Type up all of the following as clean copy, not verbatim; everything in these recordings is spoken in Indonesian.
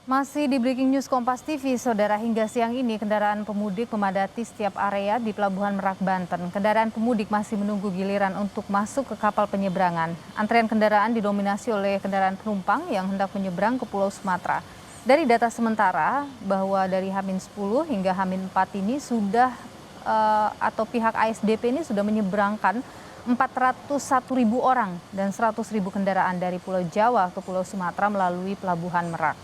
Masih di Breaking News Kompas TV, Saudara, hingga siang ini kendaraan pemudik memadati setiap area di Pelabuhan Merak, Banten. Kendaraan pemudik masih menunggu giliran untuk masuk ke kapal penyeberangan. Antrian kendaraan didominasi oleh kendaraan penumpang yang hendak menyeberang ke Pulau Sumatera. Dari data sementara, bahwa dari H-10 hingga H-4 ini sudah atau pihak ASDP ini sudah menyeberangkan 401.000 orang dan 100.000 kendaraan dari Pulau Jawa ke Pulau Sumatera melalui Pelabuhan Merak.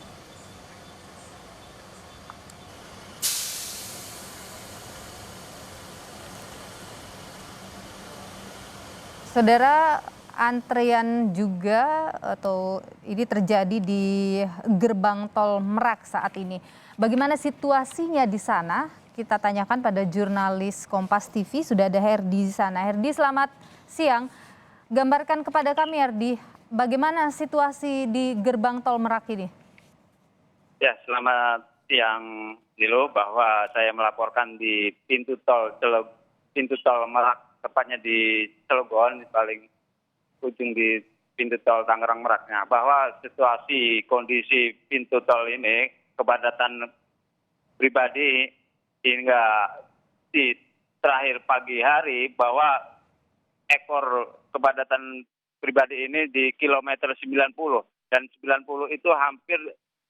Saudara, antrian juga atau ini terjadi di gerbang tol Merak saat ini. Bagaimana situasinya di sana? Kita tanyakan pada jurnalis Kompas TV, sudah ada Herdi di sana. Herdi, selamat siang. Gambarkan kepada kami, Herdi, bagaimana situasi di gerbang tol Merak ini? Ya, selamat siang Lilo, bahwa saya melaporkan di pintu tol Merak, tepatnya di Cilegon, di paling ujung di pintu tol Tangerang Meraknya, bahwa situasi kondisi pintu tol ini kepadatan pribadi hingga di terakhir pagi hari, bahwa ekor kepadatan pribadi ini di kilometer 90, dan 90 itu hampir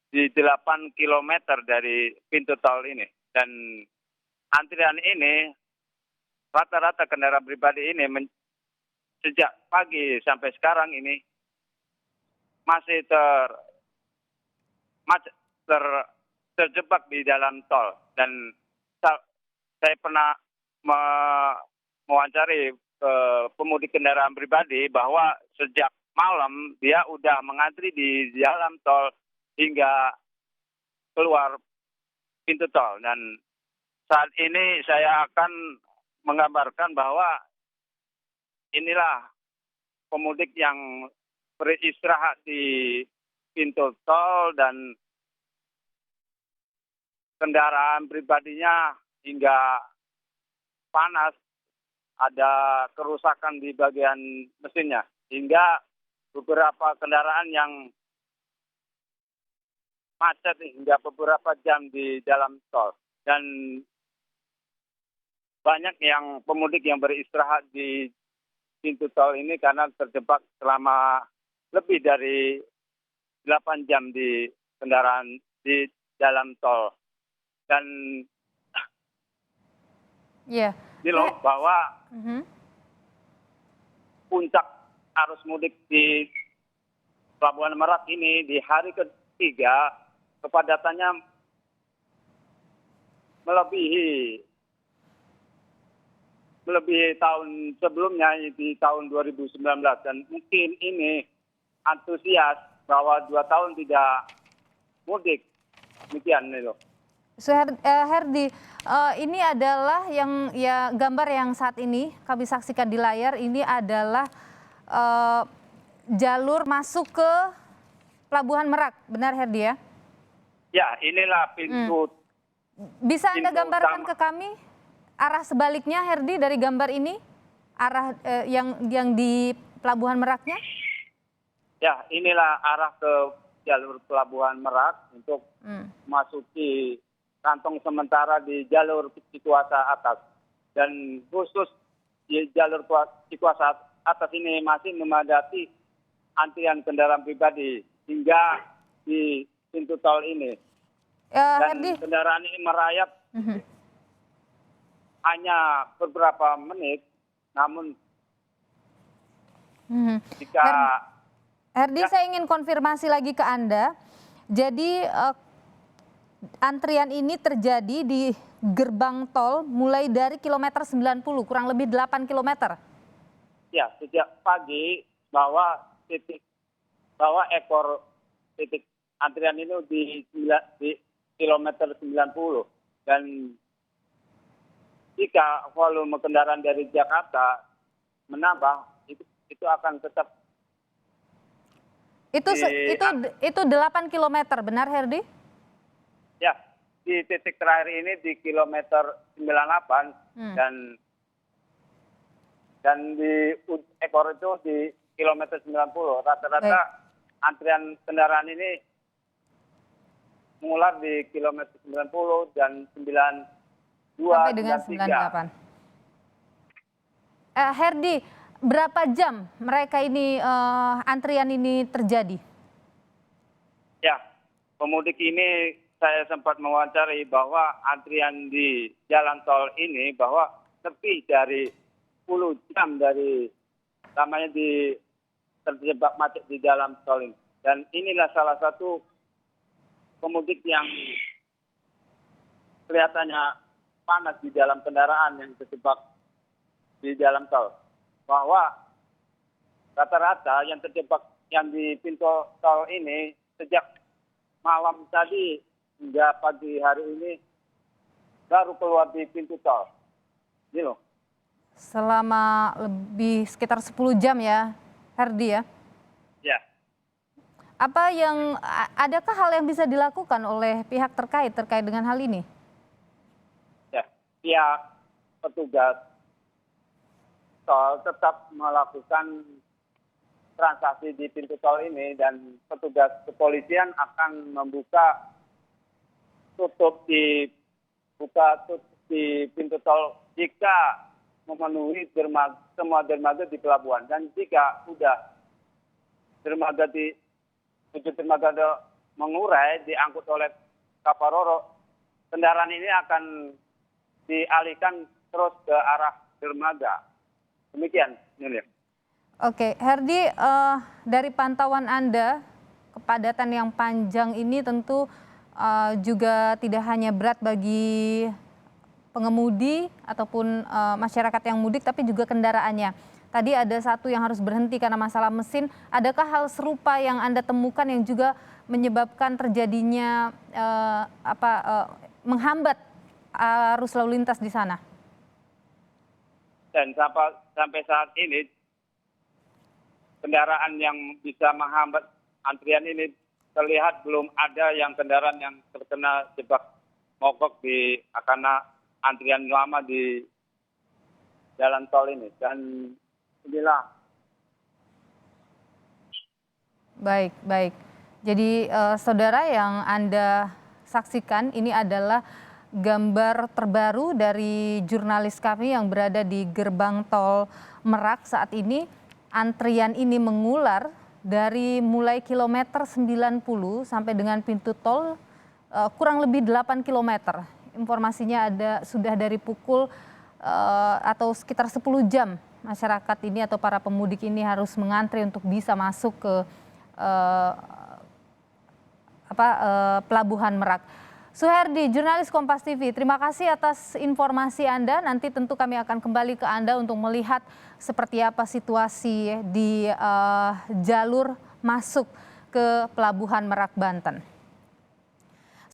di 8 kilometer dari pintu tol ini. Dan antrian ini, rata-rata kendaraan pribadi ini sejak pagi sampai sekarang ini masih terjebak di dalam tol. Dan saya pernah mewawancari pemudik kendaraan pribadi bahwa sejak malam dia udah mengantri di dalam tol hingga keluar pintu tol. Dan saat ini saya akan menggambarkan bahwa inilah pemudik yang beristirahat di pintu tol, dan kendaraan pribadinya hingga panas, ada kerusakan di bagian mesinnya, hingga beberapa kendaraan yang macet hingga beberapa jam di dalam tol. Dan banyak yang pemudik yang beristirahat di pintu tol ini karena terjebak selama lebih dari 8 jam di kendaraan di dalam tol. Dan Iya. ini loh, bahwa Mhm. puncak arus mudik di Pelabuhan Merak ini di hari ketiga kepadatannya melebihi tahun sebelumnya di tahun 2019, dan mungkin ini antusias bahwa 2 tahun tidak mudik. Demikian nih loh. Herdi, ini adalah gambar yang saat ini kami saksikan di layar. Ini adalah eh, jalur masuk ke Pelabuhan Merak, benar Herdi ya? Ya, inilah Hmm. pintu Bisa Anda pintu gambarkan utama. ke kami arah sebaliknya, Herdi, dari gambar ini, arah yang di Pelabuhan Meraknya? Ya, inilah arah ke jalur Pelabuhan Merak untuk Hmm. masuki kantong sementara di jalur Cikuasa atas. Dan khusus di jalur Cikuasa atas ini masih memadati antrian kendaraan pribadi hingga di pintu tol ini. Dan Herdi. kendaraan ini merayap Mhm. hanya beberapa menit, namun Mhm. jika Herdi, ya, saya ingin konfirmasi lagi ke Anda. Jadi antrian ini terjadi di gerbang tol mulai dari kilometer 90, kurang lebih 8 kilometer. ya, sejak pagi bahwa ekor titik antrian ini di kilometer 90, dan jika volume kendaraan dari Jakarta menambah, itu akan tetap Itu di itu 8 kilometer, benar Herdi? ya, di titik terakhir ini di kilometer 98, Hmm. dan di ekor itu di kilometer 90. Baik. Rata-rata antrian kendaraan ini mengular di kilometer 90 dan 92, sampai dengan 93. 98. Herdi, berapa jam mereka ini antrian ini terjadi? Ya, pemudik ini saya sempat mewawancari bahwa antrian di jalan tol ini bahwa lebih dari 10 jam dari namanya terjebak macet di dalam tol ini. Dan inilah salah satu pemudik yang kelihatannya panas di dalam kendaraan yang terjebak di dalam tol. Bahwa rata-rata yang terjebak yang di pintu tol ini sejak malam tadi hingga pagi hari ini baru keluar di pintu tol. Ini loh. Selama lebih sekitar 10 jam ya, Herdi ya? Ya. Adakah hal yang bisa dilakukan oleh pihak terkait dengan hal ini? Ya, pihak petugas tol tetap melakukan transaksi di pintu tol ini dan petugas kepolisian akan membuka tutup di pintu tol jika memenuhi semua dermaga di pelabuhan, dan jika sudah tujuh dermaga mengurai diangkut oleh kapal Roro, kendaraan ini akan dialihkan terus ke arah dermaga. Demikian, Nilia. Oke, Herdi, dari pantauan Anda, kepadatan yang panjang ini tentu juga tidak hanya berat bagi pengemudi ataupun masyarakat yang mudik, tapi juga kendaraannya. Tadi ada satu yang harus berhenti karena masalah mesin. Adakah hal serupa yang Anda temukan yang juga menyebabkan terjadinya menghambat arus lalu lintas di sana? Dan sampai saat ini kendaraan yang bisa menghambat antrian ini terlihat belum ada yang kendaraan yang terkena jebak mogok karena antrian lama di jalan tol ini. Dan inilah. Baik. Jadi saudara, yang Anda saksikan ini adalah gambar terbaru dari jurnalis kami yang berada di gerbang tol Merak saat ini. Antrian ini mengular dari mulai kilometer 90 sampai dengan pintu tol kurang lebih 8 kilometer. Informasinya sudah dari pukul atau sekitar 10 jam masyarakat ini atau para pemudik ini harus mengantri untuk bisa masuk ke Pelabuhan Merak. Suherdi, jurnalis Kompas TV, terima kasih atas informasi Anda. Nanti tentu kami akan kembali ke Anda untuk melihat seperti apa situasi di jalur masuk ke Pelabuhan Merak, Banten.